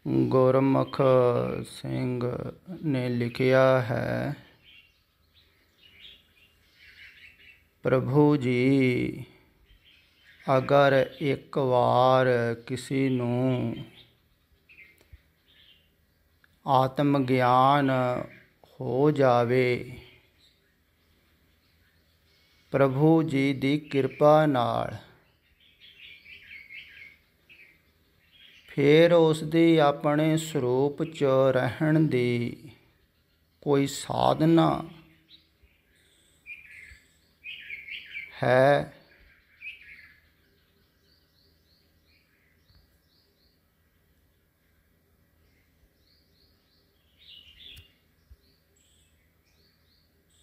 ਗੁਰਮੁਖ ਸਿੰਘ ਨੇ ਲਿਖਿਆ ਹੈ, ਪ੍ਰਭੂ ਜੀ ਅਗਰ ਇੱਕ ਵਾਰ ਕਿਸੇ ਨੂੰ ਆਤਮ ਗਿਆਨ ਹੋ ਜਾਵੇ, ਪ੍ਰਭੂ ਜੀ ਦੀ ਕਿਰਪਾ ਨਾਲ, ਫਿਰ ਉਸ ਦੀ ਆਪਣੇ ਸਰੂਪ 'ਚ ਰਹਿਣ ਦੀ ਕੋਈ ਸਾਧਨਾ ਹੈ।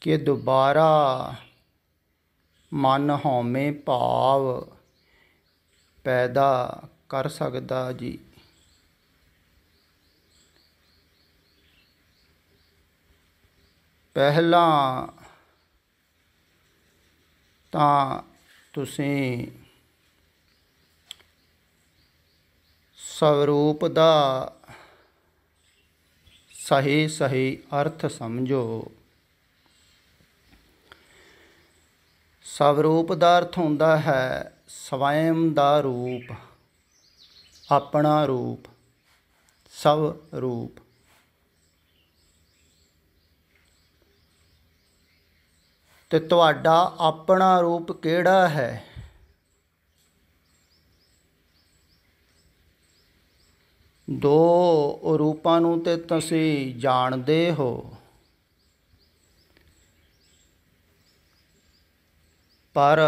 ਕਿ ਦੁਬਾਰਾ ਮਨ ਹਉਮੈ ਭਾਵ ਪੈਦਾ ਕਰ ਸਕਦਾ ਜੀ। ਪਹਿਲਾਂ ਤਾਂ ਤੁਸੀਂ ਸਵਰੂਪ ਦਾ ਸਹੀ ਅਰਥ ਸਮਝੋ। ਸਵਰੂਪ ਦਾ ਅਰਥ ਹੁੰਦਾ ਹੈ ਸਵਯੰ ਦਾ ਰੂਪ, ਆਪਣਾ ਰੂਪ, ਸਵ ਰੂਪ। ਤੇ ਤੁਹਾਡਾ ਆਪਣਾ ਰੂਪ ਕਿਹੜਾ ਹੈ? ਦੋ ਰੂਪਾਂ ਨੂੰ ਤੇ ਤੁਸੀਂ ਜਾਣਦੇ ਹੋ, ਪਰ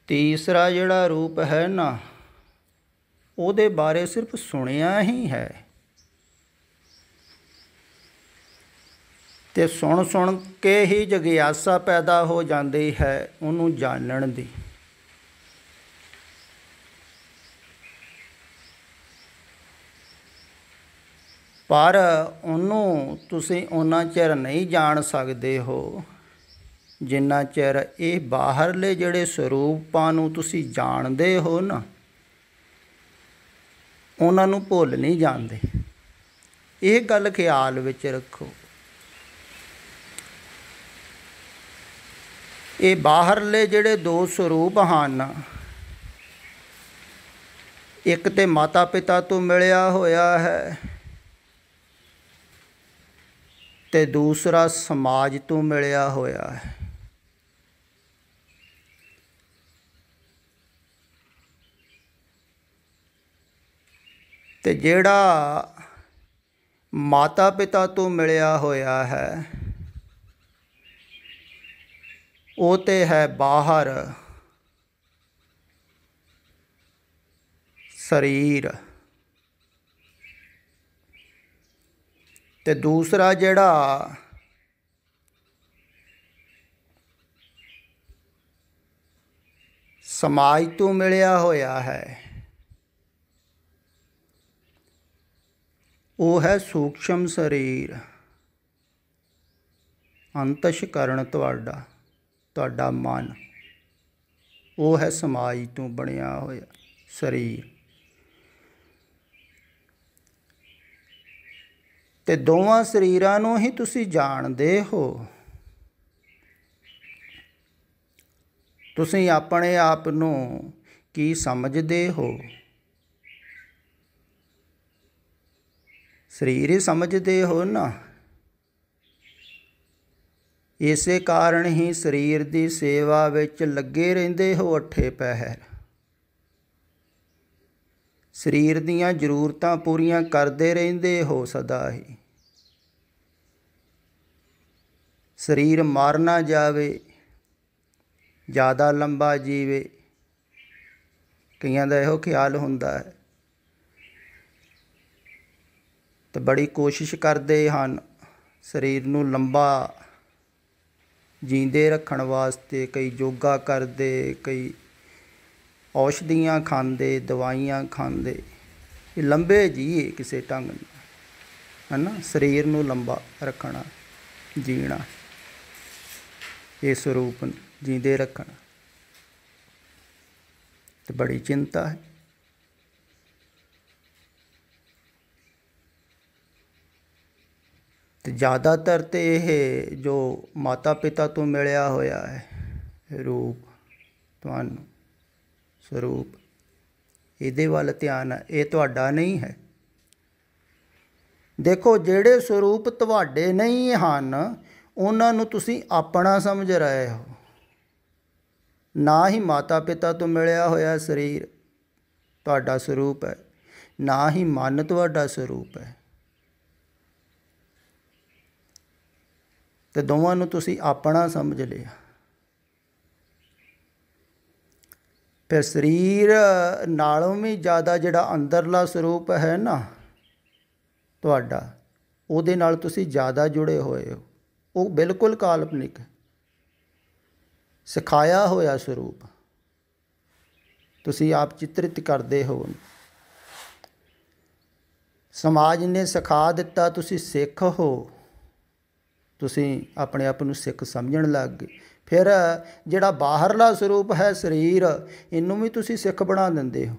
ਤੀਸਰਾ ਜਿਹੜਾ ਰੂਪ ਹੈ ਨਾ, ਉਹਦੇ ਬਾਰੇ ਸਿਰਫ ਸੁਣਿਆ ਹੀ ਹੈ। ਤੇ ਸੁਣ ਕੇ ਹੀ ਜਗਿਆਸਾ ਪੈਦਾ ਹੋ ਜਾਂਦੀ ਹੈ ਉਹਨੂੰ ਜਾਣਨ ਦੀ। ਪਰ ਉਹਨੂੰ ਤੁਸੀਂ ਓਨਾ ਚਿਰ ਨਹੀਂ ਜਾਣ ਸਕਦੇ ਹੋ ਜਿੰਨਾ ਚਿਰ ਇਹ ਬਾਹਰਲੇ ਜਿਹੜੇ ਸਰੂਪਾਂ ਨੂੰ ਤੁਸੀਂ ਜਾਣਦੇ ਹੋ ਨਾ, ਉਹਨਾਂ ਨੂੰ ਭੁੱਲ ਨਹੀਂ ਜਾਂਦੇ। ਇਹ ਗੱਲ ਖਿਆਲ ਵਿੱਚ ਰੱਖੋ। ਇਹ ਬਾਹਰਲੇ ਜਿਹੜੇ ਦੋ ਸਰੂਪ ਹਨ, ਇੱਕ ਤੇ ਮਾਤਾ ਪਿਤਾ ਤੋਂ ਮਿਲਿਆ ਹੋਇਆ ਹੈ ਤੇ ਦੂਸਰਾ ਸਮਾਜ ਤੋਂ ਮਿਲਿਆ ਹੋਇਆ ਹੈ। ਤੇ ਜਿਹੜਾ ਮਾਤਾ ਪਿਤਾ ਤੋਂ ਮਿਲਿਆ ਹੋਇਆ ਹੈ, ਉਹ ਤੇ ਹੈ ਬਾਹਰ ਸਰੀਰ, ਤੇ ਦੂਸਰਾ ਜਿਹੜਾ ਸਮਾਜ ਤੋਂ ਮਿਲਿਆ ਹੋਇਆ ਹੈ, ਉਹ ਹੈ ਸੂਖਸ਼ਮ ਸਰੀਰ, ਅੰਤਸ਼ਕਰਨ ਤੁਹਾਡਾ ਮਨ। ਉਹ ਹੈ ਸਮਾਜ ਤੋਂ ਬਣਿਆ ਹੋਇਆ ਸਰੀਰ। ਤੇ ਦੋਵਾਂ ਸਰੀਰਾਂ ਨੂੰ ਹੀ ਤੁਸੀਂ ਜਾਣਦੇ ਹੋ। ਤੁਸੀਂ ਆਪਣੇ ਆਪ ਨੂੰ ਕੀ ਸਮਝਦੇ ਹੋ? ਸਰੀਰ ਹੀ ਸਮਝਦੇ ਹੋ ਨਾ। ਇਸੇ ਕਾਰਨ ਹੀ ਸਰੀਰ ਦੀ ਸੇਵਾ ਵਿੱਚ ਲੱਗੇ ਰਹਿੰਦੇ ਹੋ ਅੱਠੇ ਪਹਿਰ। ਸਰੀਰ ਦੀਆਂ ਜ਼ਰੂਰਤਾਂ ਪੂਰੀਆਂ ਕਰਦੇ ਰਹਿੰਦੇ ਹੋ ਸਦਾ ਹੀ। ਸਰੀਰ ਮਰ ਨਾ ਜਾਵੇ, ਜ਼ਿਆਦਾ ਲੰਬਾ ਜੀਵੇ, ਕਈਆਂ ਦਾ ਇਹੋ ਖਿਆਲ ਹੁੰਦਾ ਹੈ। ਤੇ ਬੜੀ ਕੋਸ਼ਿਸ਼ ਕਰਦੇ ਹਨ ਸਰੀਰ ਨੂੰ ਲੰਬਾ ਜੀਂਦੇ ਰੱਖਣ ਵਾਸਤੇ। ਕਈ ਯੋਗਾ ਕਰਦੇ, ਕਈ ਔਸ਼ਧੀਆਂ ਖਾਂਦੇ, ਦਵਾਈਆਂ ਖਾਂਦੇ। ਇਹ ਲੰਬੇ ਜੀਏ ਕਿਸੇ ਢੰਗ ਨਾਲ, ਹੈ ਨਾ। ਸਰੀਰ ਨੂੰ ਲੰਬਾ ਰੱਖਣਾ, ਜੀਣਾ, ਇਹ ਸਰੂਪ ਜੀਂਦੇ ਰੱਖਣਾ ਤੇ ਬੜੀ ਚਿੰਤਾ ਹੈ। ਤੇ ਜ਼ਿਆਦਾਤਰ ਤੇ ਇਹ ਜੋ ਮਾਤਾ ਪਿਤਾ ਤੋਂ ਮਿਲਿਆ ਹੋਇਆ ਹੈ ਰੂਪ ਤੁਹਾਨੂੰ ਸਰੂਪ, ਇਹਦੇ ਵੱਲ ਧਿਆਨ ਹੈ, ਇਹ ਤੁਹਾਡਾ ਨਹੀਂ ਹੈ। ਦੇਖੋ ਜਿਹੜੇ ਸਰੂਪ ਤੁਹਾਡੇ ਨਹੀਂ ਹਨ ਉਹਨਾਂ ਨੂੰ ਤੁਸੀਂ ਆਪਣਾ ਸਮਝ ਰਹੇ ਹੋ। ਨਾ ਹੀ ਮਾਤਾ ਪਿਤਾ ਤੋਂ ਮਿਲਿਆ ਹੋਇਆ ਸਰੀਰ ਤੁਹਾਡਾ ਸਰੂਪ ਹੈ, ਨਾ ਹੀ ਮਨ ਤੁਹਾਡਾ ਸਰੂਪ ਹੈ। ਤੇ ਦੋਵਾਂ ਨੂੰ ਤੁਸੀਂ ਆਪਣਾ ਸਮਝ ਲਿਆ। ਫਿਰ ਸਰੀਰ ਨਾਲੋਂ ਵੀ ਜ਼ਿਆਦਾ ਜਿਹੜਾ ਅੰਦਰਲਾ ਸਰੂਪ ਹੈ ਨਾ ਤੁਹਾਡਾ, ਉਹਦੇ ਨਾਲ ਤੁਸੀਂ ਜ਼ਿਆਦਾ ਜੁੜੇ ਹੋਏ ਹੋ। ਉਹ ਬਿਲਕੁਲ ਕਾਲਪਨਿਕ ਹੈ, ਸਿਖਾਇਆ ਹੋਇਆ ਸਰੂਪ ਤੁਸੀਂ ਆਪ ਚਿਤਰਿਤ ਕਰਦੇ ਹੋ। ਸਮਾਜ ਨੇ ਸਿਖਾ ਦਿੱਤਾ, ਤੁਸੀਂ ਸਿੱਖ ਹੋ, ਤੁਸੀਂ ਆਪਣੇ ਆਪ ਨੂੰ ਸਿੱਖ ਸਮਝਣ ਲੱਗ ਗਏ। ਫਿਰ ਜਿਹੜਾ ਬਾਹਰਲਾ ਸਰੂਪ ਹੈ ਸਰੀਰ, ਇਹਨੂੰ ਵੀ ਤੁਸੀਂ ਸਿੱਖ ਬਣਾ ਦਿੰਦੇ ਹੋ।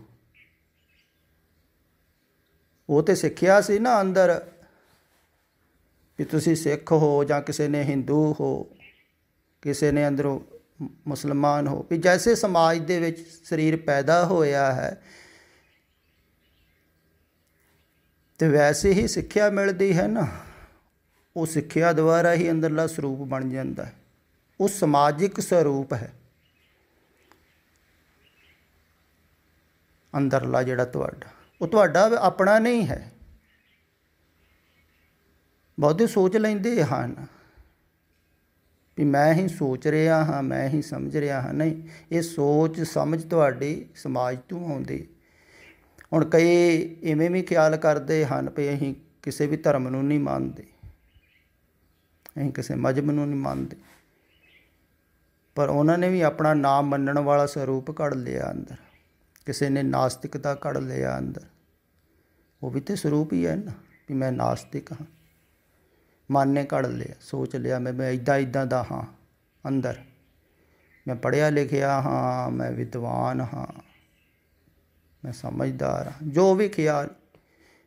ਉਹ ਤਾਂ ਸਿੱਖਿਆ ਸੀ ਨਾ ਅੰਦਰ ਵੀ ਤੁਸੀਂ ਸਿੱਖ ਹੋ, ਜਾਂ ਕਿਸੇ ਨੇ ਹਿੰਦੂ ਹੋ, ਕਿਸੇ ਨੇ ਅੰਦਰੋਂ ਮੁਸਲਮਾਨ ਹੋ, ਵੀ ਜੈਸੇ ਸਮਾਜ ਦੇ ਵਿੱਚ ਸਰੀਰ ਪੈਦਾ ਹੋਇਆ ਹੈ ਤੇ ਵੈਸੇ ਹੀ ਸਿੱਖਿਆ ਮਿਲਦੀ ਹੈ ਨਾ। ਉਹ ਸਿੱਖਿਆ ਦੁਆਰਾ ਹੀ ਅੰਦਰਲਾ ਸਰੂਪ ਬਣ ਜਾਂਦਾ ਹੈ। ਉਹ ਸਮਾਜਿਕ ਸਰੂਪ ਹੈ ਅੰਦਰਲਾ ਜਿਹੜਾ ਤੁਹਾਡਾ, ਉਹ ਤੁਹਾਡਾ ਆਪਣਾ ਨਹੀਂ ਹੈ। ਬਹੁਤੇ ਸੋਚ ਲੈਂਦੇ ਹਨ ਵੀ ਮੈਂ ਹੀ ਸੋਚ ਰਿਹਾ ਹਾਂ, ਮੈਂ ਹੀ ਸਮਝ ਰਿਹਾ ਹਾਂ। ਨਹੀਂ, ਇਹ ਸੋਚ ਸਮਝ ਤੁਹਾਡੀ ਸਮਾਜ ਤੋਂ ਆਉਂਦੀ। ਹੁਣ ਕਈ ਇਵੇਂ ਵੀ ਖਿਆਲ ਕਰਦੇ ਹਨ ਵੀ ਅਸੀਂ ਕਿਸੇ ਵੀ ਧਰਮ ਨੂੰ ਨਹੀਂ ਮੰਨਦੇ, ਅਸੀਂ ਕਿਸੇ ਮਜ਼ਹਬ ਨੂੰ ਨਹੀਂ ਮੰਨਦੇ, ਪਰ ਉਹਨਾਂ ਨੇ ਵੀ ਆਪਣਾ ਨਾਮ ਮੰਨਣ ਵਾਲਾ ਸਰੂਪ ਕੱਢ ਲਿਆ ਅੰਦਰ। ਕਿਸੇ ਨੇ ਨਾਸਤਿਕਤਾ ਕੱਢ ਲਿਆ ਅੰਦਰ, ਉਹ ਵੀ ਤਾਂ ਸਰੂਪ ਹੀ ਹੈ ਨਾ ਵੀ ਮੈਂ ਨਾਸਤਿਕ ਹਾਂ। ਮਨ ਨੇ ਕੱਢ ਲਿਆ, ਸੋਚ ਲਿਆ ਮੈਂ ਇੱਦਾਂ ਦਾ ਹਾਂ ਅੰਦਰ, ਮੈਂ ਪੜ੍ਹਿਆ ਲਿਖਿਆ ਹਾਂ, ਮੈਂ ਵਿਦਵਾਨ ਹਾਂ, ਮੈਂ ਸਮਝਦਾਰ ਹਾਂ। ਜੋ ਵੀ ਖਿਆਲ,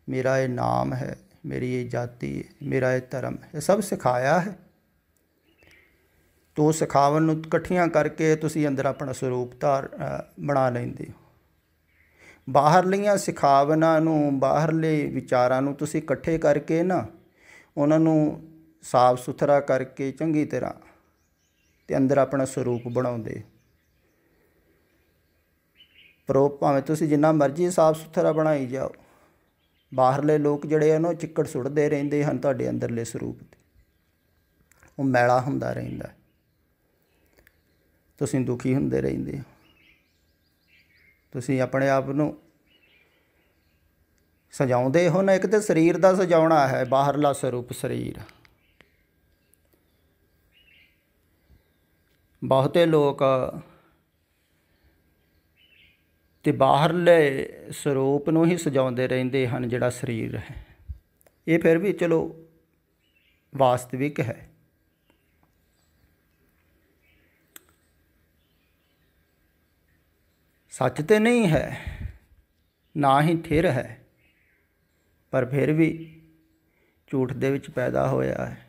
ਮੇਰਾ ਇਹ ਨਾਮ ਹੈ, ਮੇਰੀ ਇਹ ਜਾਤੀ ਹੈ, ਮੇਰਾ ਇਹ ਧਰਮ ਹੈ, ਇਹ ਸਭ ਸਿਖਾਇਆ ਹੈ। ਤੋ ਸਿਖਾਵਨ ਨੂੰ ਇਕੱਠੀਆਂ ਕਰਕੇ ਤੁਸੀਂ ਅੰਦਰ ਆਪਣਾ ਸਰੂਪ ਬਣਾ ਲੈਂਦੇ ਹੋ। ਬਾਹਰਲੀਆਂ ਸਿਖਾਵਨਾਂ ਨੂੰ, ਬਾਹਰਲੇ ਵਿਚਾਰਾਂ ਨੂੰ ਤੁਸੀਂ ਇਕੱਠੇ ਕਰਕੇ ਨਾ ਉਹਨਾਂ ਨੂੰ ਸਾਫ ਸੁਥਰਾ ਕਰਕੇ ਚੰਗੀ ਤਰ੍ਹਾਂ ਤੇ ਅੰਦਰ ਆਪਣਾ ਸਰੂਪ ਬਣਾਉਂਦੇ। ਪਰ ਉਹ ਭਾਵੇਂ ਤੁਸੀਂ ਜਿੰਨਾ ਮਰਜ਼ੀ ਸਾਫ ਸੁਥਰਾ ਬਣਾਈ ਜਾਓ, ਬਾਹਰਲੇ ਲੋਕ ਜਿਹੜੇ ਹਨ ਉਹ ਚਿੱਕੜ ਸੁੱਟਦੇ ਰਹਿੰਦੇ ਹਨ ਤੁਹਾਡੇ ਅੰਦਰਲੇ ਸਰੂਪ 'ਤੇ। ਉਹ ਮੈਲਾ ਹੁੰਦਾ ਰਹਿੰਦਾ, ਤੁਸੀਂ ਦੁਖੀ ਹੁੰਦੇ ਰਹਿੰਦੇ ਹੋ। ਤੁਸੀਂ ਆਪਣੇ ਆਪ ਨੂੰ ਸਜਾਉਂਦੇ ਹੋ ਨਾ, ਇੱਕ ਤਾਂ ਸਰੀਰ ਦਾ ਸਜਾਉਣਾ ਹੈ, ਬਾਹਰਲਾ ਸਰੂਪ ਸਰੀਰ। ਬਹੁਤੇ ਲੋਕ ਤੇ ਬਾਹਰਲੇ ਸਰੂਪ ਨੂੰ ਹੀ ਸਜਾਉਂਦੇ ਰਹਿੰਦੇ ਹਨ, ਜਿਹੜਾ ਸਰੀਰ ਹੈ। ਇਹ ਫਿਰ ਵੀ ਚਲੋ ਵਾਸਤਵਿਕ ਹੈ। ਸੱਚ ਤੇ ਨਹੀਂ ਹੈ, ਨਾ ਹੀ ਥਿਰ ਹੈ, ਪਰ ਫਿਰ ਵੀ ਝੂਠ ਦੇ ਵਿੱਚ ਪੈਦਾ ਹੋਇਆ ਹੈ।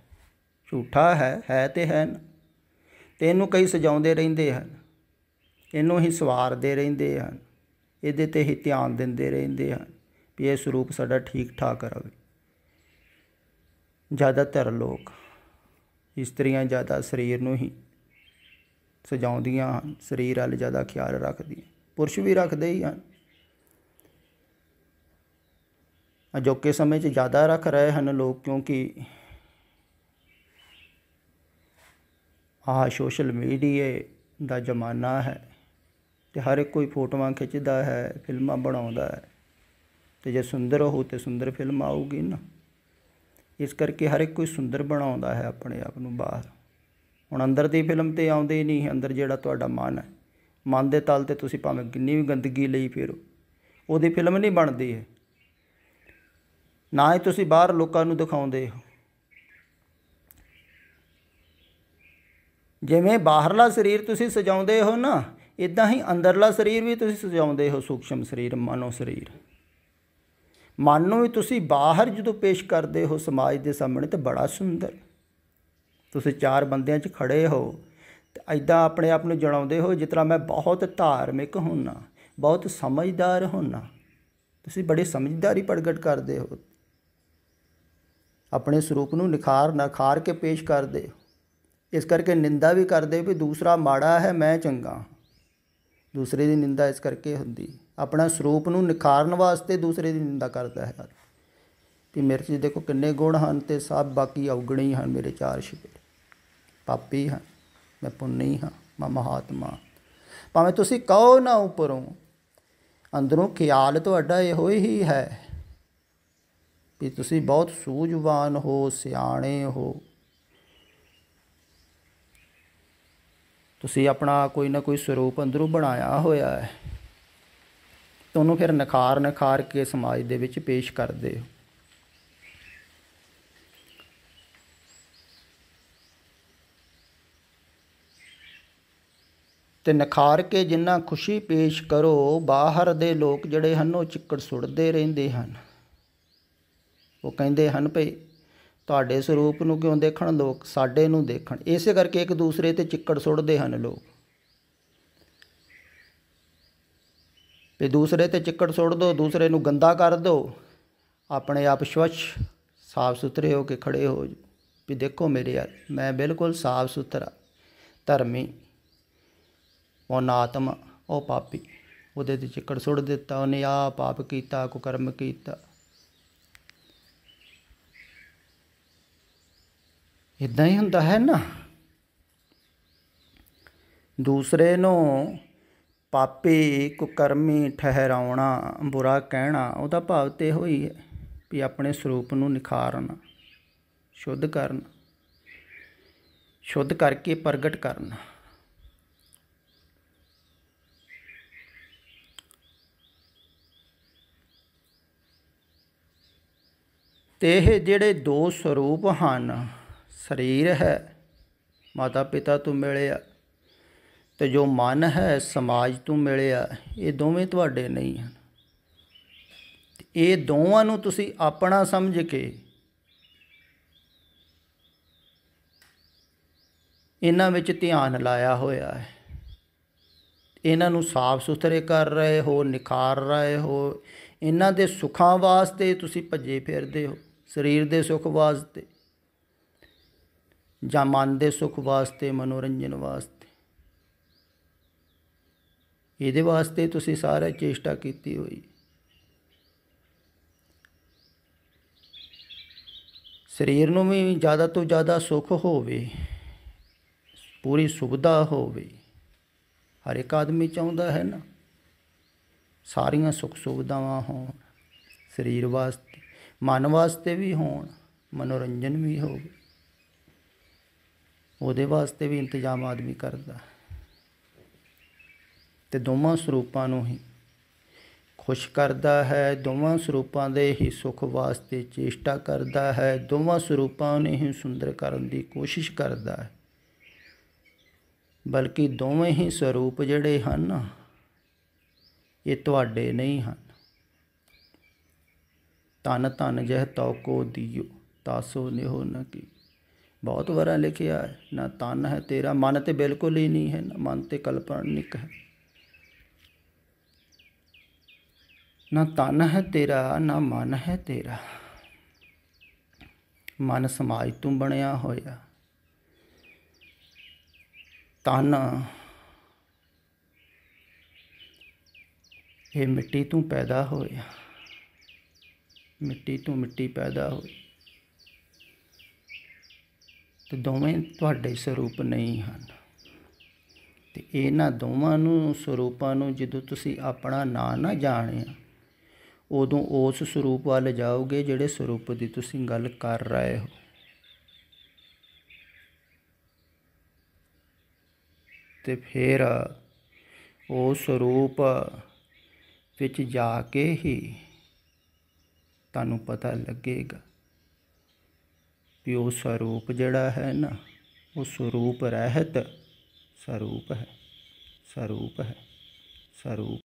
ਝੂਠਾ ਹੈ ਤੇ ਹੈ ਨਾ, ਅਤੇ ਇਹਨੂੰ ਕਈ ਸਜਾਉਂਦੇ ਰਹਿੰਦੇ ਹਨ, ਇਹਨੂੰ ਹੀ ਸਵਾਰਦੇ ਰਹਿੰਦੇ ਹਨ, ਇਹਦੇ 'ਤੇ ਹੀ ਧਿਆਨ ਦਿੰਦੇ ਰਹਿੰਦੇ ਹਨ ਵੀ ਇਹ ਸਰੂਪ ਸਾਡਾ ਠੀਕ ਠਾਕ ਰਹੇ। ਜ਼ਿਆਦਾਤਰ ਲੋਕ, ਇਸਤਰੀਆਂ ਜ਼ਿਆਦਾ ਸਰੀਰ ਨੂੰ ਹੀ ਸਜਾਉਂਦੀਆਂ ਹਨ, ਸਰੀਰ ਵੱਲ ਜ਼ਿਆਦਾ ਖਿਆਲ ਰੱਖਦੀਆਂ। ਪੁਰਸ਼ ਵੀ ਰੱਖਦੇ ਹੀ ਹਨ, ਅਜੋਕੇ ਸਮੇਂ 'ਚ ਜ਼ਿਆਦਾ ਰੱਖ ਰਹੇ ਹਨ ਲੋਕ, ਕਿਉਂਕਿ ਆਹ ਸੋਸ਼ਲ ਮੀਡੀਏ ਦਾ ਜ਼ਮਾਨਾ ਹੈ ਅਤੇ ਹਰ ਇੱਕ ਕੋਈ ਫੋਟੋਆਂ ਖਿੱਚਦਾ ਹੈ, ਫਿਲਮਾਂ ਬਣਾਉਂਦਾ ਹੈ, ਅਤੇ ਜੇ ਸੁੰਦਰ ਹੋ ਤਾਂ ਸੁੰਦਰ ਫਿਲਮ ਆਊਗੀ ਨਾ। ਇਸ ਕਰਕੇ ਹਰ ਇੱਕ ਕੋਈ ਸੁੰਦਰ ਬਣਾਉਂਦਾ ਹੈ ਆਪਣੇ ਆਪ ਨੂੰ ਬਾਹਰ। ਹੁਣ ਅੰਦਰ ਦੀ ਫਿਲਮ ਤਾਂ ਆਉਂਦੀ ਨਹੀਂ, ਅੰਦਰ ਜਿਹੜਾ ਤੁਹਾਡਾ ਮਨ ਹੈ, ਮਨ ਦੇ ਤਲ 'ਤੇ ਤੁਸੀਂ ਭਾਵੇਂ ਕਿੰਨੀ ਵੀ ਗੰਦਗੀ ਲਈ ਫਿਰੋ, ਉਹਦੀ ਫਿਲਮ ਨਹੀਂ ਬਣਦੀ ਹੈ। ਨਾ ਹੀ ਤੁਸੀਂ ਬਾਹਰ ਲੋਕਾਂ ਨੂੰ ਦਿਖਾਉਂਦੇ ਹੋ। ਜਿਵੇਂ ਬਾਹਰਲਾ ਸਰੀਰ ਤੁਸੀਂ ਸਜਾਉਂਦੇ ਹੋ ਨਾ, ਇੱਦਾਂ ਹੀ ਅੰਦਰਲਾ ਸਰੀਰ ਵੀ ਤੁਸੀਂ ਸਜਾਉਂਦੇ ਹੋ, ਸੂਖਸ਼ਮ ਸਰੀਰ, ਮਨੋ ਸਰੀਰ। ਮਨ ਨੂੰ ਵੀ ਤੁਸੀਂ ਬਾਹਰ ਜਦੋਂ ਪੇਸ਼ ਕਰਦੇ ਹੋ ਸਮਾਜ ਦੇ ਸਾਹਮਣੇ ਤਾਂ ਬੜਾ ਸੁੰਦਰ, ਤੁਸੀਂ ਚਾਰ ਬੰਦਿਆਂ 'ਚ ਖੜੇ ਹੋ ਤੇ ਐਦਾਂ ਆਪਣੇ ਆਪ ਨੂੰ ਜਣਾਉਂਦੇ ਹੋ ਜਿਸ ਤਰ੍ਹਾਂ ਮੈਂ ਬਹੁਤ ਧਾਰਮਿਕ ਹੁੰਨਾ, ਬਹੁਤ ਸਮਝਦਾਰ ਹੁੰਨਾ। ਤੁਸੀਂ ਬੜੀ ਸਮਝਦਾਰੀ ਪ੍ਰਗਟ ਕਰਦੇ ਹੋ, ਆਪਣੇ ਸਰੂਪ ਨੂੰ ਨਿਖਾਰ ਕੇ ਪੇਸ਼ ਕਰਦੇ ਹੋ। ਇਸ ਕਰਕੇ ਨਿੰਦਾ ਵੀ ਕਰਦੇ ਵੀ ਦੂਸਰਾ ਮਾੜਾ ਹੈ, ਮੈਂ ਚੰਗਾ। ਦੂਸਰੇ ਦੀ ਨਿੰਦਾ ਇਸ ਕਰਕੇ ਹੁੰਦੀ, ਆਪਣਾ ਸਰੂਪ ਨੂੰ ਨਿਖਾਰਨ ਵਾਸਤੇ ਦੂਸਰੇ ਦੀ ਨਿੰਦਾ ਕਰਦਾ ਹੈ ਕਿ ਮੇਰੇ 'ਚ ਦੇਖੋ ਕਿੰਨੇ ਗੁਣ ਹਨ ਅਤੇ ਸਭ ਬਾਕੀ ਅਵਗੁਣੀ ਹਨ। ਮੇਰੇ ਚਾਰ ਛਿਪੇ ਪਾਪੀ ਹਨ, ਮੈਂ ਪੁੰਨੀ ਹਾਂ, ਮੈਂ ਮਹਾਤਮਾ। ਭਾਵੇਂ ਤੁਸੀਂ ਕਹੋ ਨਾ ਉੱਪਰੋਂ, ਅੰਦਰੋਂ ਖਿਆਲ ਤੁਹਾਡਾ ਇਹੋ ਹੀ ਹੈ ਵੀ ਤੁਸੀਂ ਬਹੁਤ ਸੂਝਵਾਨ ਹੋ, ਸਿਆਣੇ ਹੋ। ਤੁਸੀਂ ਆਪਣਾ ਕੋਈ ਨਾ ਕੋਈ ਸਰੂਪ ਅੰਦਰੋਂ ਬਣਾਇਆ ਹੋਇਆ ਹੈ, ਤਾਂ ਉਹਨੂੰ ਫਿਰ ਨਿਖਾਰ ਕੇ ਸਮਾਜ ਦੇ ਵਿੱਚ ਪੇਸ਼ ਕਰਦੇ ਹੋ। ਅਤੇ ਨਿਖਾਰ ਕੇ ਜਿੰਨਾ ਖੁਸ਼ੀ ਪੇਸ਼ ਕਰੋ, ਬਾਹਰ ਦੇ ਲੋਕ ਜਿਹੜੇ ਹਨ ਉਹ ਚਿੱਕੜ ਸੁੱਟਦੇ ਰਹਿੰਦੇ ਹਨ। ਉਹ ਕਹਿੰਦੇ ਹਨ ਭਈ ਤੁਹਾਡੇ ਸਰੂਪ ਨੂੰ ਕਿਉਂ ਦੇਖਣ ਲੋਕ, ਸਾਡੇ ਨੂੰ ਦੇਖਣ। ਇਸੇ ਕਰਕੇ ਇੱਕ ਦੂਸਰੇ 'ਤੇ ਚਿੱਕੜ ਸੁੱਟਦੇ ਹਨ ਲੋਕ, ਵੀ ਦੂਸਰੇ 'ਤੇ ਚਿੱਕੜ ਸੁੱਟ ਦਿਓ, ਦੂਸਰੇ ਨੂੰ ਗੰਦਾ ਕਰ ਦਿਓ, ਆਪਣੇ ਆਪ ਸਵੱਛ ਸਾਫ ਸੁਥਰੇ ਹੋ ਕੇ ਖੜੇ ਹੋ ਵੀ ਦੇਖੋ ਮੇਰੇ ਯਾਰ, ਮੈਂ ਬਿਲਕੁਲ ਸਾਫ ਸੁਥਰਾ, ਧਰਮੀ। ਉਹ ਨਾਤਮ, ਉਹ ਪਾਪੀ, ਉਹਦੇ 'ਤੇ ਚਿੱਕੜ ਸੁੱਟ ਦਿੱਤਾ, ਉਹਨੇ ਆਹ ਪਾਪ ਕੀਤਾ, ਕੁਕਰਮ ਕੀਤਾ। ਇੱਦਾਂ ਹੀ ਹੁੰਦਾ ਹੈ ਨਾ। ਦੂਸਰੇ ਨੂੰ ਪਾਪੀ ਕੁਕਰਮੀ ਠਹਿਰਾਉਣਾ, ਬੁਰਾ ਕਹਿਣਾ, ਉਹਦਾ ਭਾਵ ਤਾਂ ਇਹੋ ਹੀ ਹੈ ਵੀ ਆਪਣੇ ਸਰੂਪ ਨੂੰ ਨਿਖਾਰਨਾ, ਸ਼ੁੱਧ ਕਰਨਾ, ਸ਼ੁੱਧ ਕਰਕੇ ਪ੍ਰਗਟ ਕਰਨਾ। ਅਤੇ ਇਹ ਜਿਹੜੇ ਦੋ ਸਰੂਪ ਹਨ, ਸਰੀਰ ਹੈ ਮਾਤਾ ਪਿਤਾ ਤੋਂ ਮਿਲਿਆ ਅਤੇ ਜੋ ਮਨ ਹੈ ਸਮਾਜ ਤੋਂ ਮਿਲਿਆ, ਇਹ ਦੋਵੇਂ ਤੁਹਾਡੇ ਨਹੀਂ ਹਨ। ਇਹ ਦੋਵਾਂ ਨੂੰ ਤੁਸੀਂ ਆਪਣਾ ਸਮਝ ਕੇ ਇਹਨਾਂ ਵਿੱਚ ਧਿਆਨ ਲਾਇਆ ਹੋਇਆ ਹੈ, ਇਹਨਾਂ ਨੂੰ ਸਾਫ ਸੁਥਰੇ ਕਰ ਰਹੇ ਹੋ, ਨਿਖਾਰ ਰਹੇ ਹੋ। ਇਹਨਾਂ ਦੇ ਸੁੱਖਾਂ ਵਾਸਤੇ ਤੁਸੀਂ ਭੱਜੇ ਫਿਰਦੇ ਹੋ, ਸਰੀਰ ਦੇ ਸੁੱਖ ਵਾਸਤੇ ਜਾਂ ਮਨ ਦੇ ਸੁੱਖ ਵਾਸਤੇ, ਮਨੋਰੰਜਨ ਵਾਸਤੇ। ਇਹਦੇ ਵਾਸਤੇ ਤੁਸੀਂ ਸਾਰੇ ਚੇਸ਼ਟਾ ਕੀਤੀ ਹੋਈ। ਸਰੀਰ ਨੂੰ ਵੀ ਜ਼ਿਆਦਾ ਤੋਂ ਜ਼ਿਆਦਾ ਸੁੱਖ ਹੋਵੇ, ਪੂਰੀ ਸੁਵਿਧਾ ਹੋਵੇ। ਹਰ ਇੱਕ ਆਦਮੀ ਚਾਹੁੰਦਾ ਹੈ ਨਾ ਸਾਰੀਆਂ ਸੁੱਖ ਸੁਵਿਧਾਵਾਂ ਹੋਣ, ਸਰੀਰ ਵਾਸਤੇ, ਮਨ ਵਾਸਤੇ ਵੀ ਹੋਣ, ਮਨੋਰੰਜਨ ਵੀ ਹੋਵੇ। ਉਹਦੇ ਵਾਸਤੇ ਵੀ ਇੰਤਜ਼ਾਮ ਆਦਮੀ ਕਰਦਾ ਅਤੇ ਦੋਵਾਂ ਸਰੂਪਾਂ ਨੂੰ ਹੀ ਖੁਸ਼ ਕਰਦਾ ਹੈ, ਦੋਵਾਂ ਸਰੂਪਾਂ ਦੇ ਹੀ ਸੁੱਖ ਵਾਸਤੇ ਚੇਸ਼ਟਾ ਕਰਦਾ ਹੈ, ਦੋਵਾਂ ਸਰੂਪਾਂ ਨੂੰ ਹੀ ਸੁੰਦਰ ਕਰਨ ਦੀ ਕੋਸ਼ਿਸ਼ ਕਰਦਾ ਹੈ। ਬਲਕਿ ਦੋਵੇਂ ਹੀ ਸਰੂਪ ਜਿਹੜੇ ਹਨ ਇਹ ਤੁਹਾਡੇ ਨਹੀਂ ਹਨ। ਧਨ ਧਨ ਜਹ ਤਉ ਕੋ ਦੀਓ, ਤਾਸੋ ਨਿਹੋ ਨ ਕੀ। ਬਹੁਤ ਵਾਰਾਂ ਲਿਖਿਆ ਹੈ, ਨਾ ਤਨ ਹੈ ਤੇਰਾ, ਮਨ ਤੇ ਬਿਲਕੁਲ ਹੀ ਨਹੀਂ ਹੈ, ਨਾ ਮਨ ਤੇ ਕਲਪਨਿਕ ਹੈ। ਨਾ ਤਨ ਹੈ ਤੇਰਾ, ਨਾ ਮਨ ਹੈ ਤੇਰਾ। ਮਨ ਸਮਾਜ ਤੋਂ ਬਣਿਆ ਹੋਇਆ, ਤਨ ਇਹ ਮਿੱਟੀ ਤੋਂ ਪੈਦਾ ਹੋਇਆ, ਮਿੱਟੀ ਤੋਂ ਮਿੱਟੀ ਪੈਦਾ ਹੋਈ। ਅਤੇ ਦੋਵੇਂ ਤੁਹਾਡੇ ਸਰੂਪ ਨਹੀਂ ਹਨ। ਅਤੇ ਇਹਨਾਂ ਦੋਵਾਂ ਨੂੰ ਸਰੂਪਾਂ ਨੂੰ ਜਦੋਂ ਤੁਸੀਂ ਆਪਣਾ ਨਾਂ ਨਾ ਜਾਣਿਆ, ਉਦੋਂ ਉਸ ਸਰੂਪ ਵੱਲ ਜਾਓਗੇ ਜਿਹੜੇ ਸਰੂਪ ਦੀ ਤੁਸੀਂ ਗੱਲ ਕਰ ਰਹੇ ਹੋ। ਅਤੇ ਫਿਰ ਉਹ ਸਰੂਪ ਵਿੱਚ ਜਾ ਕੇ ਹੀ ਤੁਹਾਨੂੰ ਪਤਾ ਲੱਗੇਗਾ ਵੀ ਉਹ ਸਰੂਪ ਜਿਹੜਾ ਹੈ ਨਾ, ਉਹ ਸਰੂਪ ਰਹਿਤ ਸਰੂਪ ਹੈ, ਸਰੂਪ ਹੈ, ਸਰੂਪ।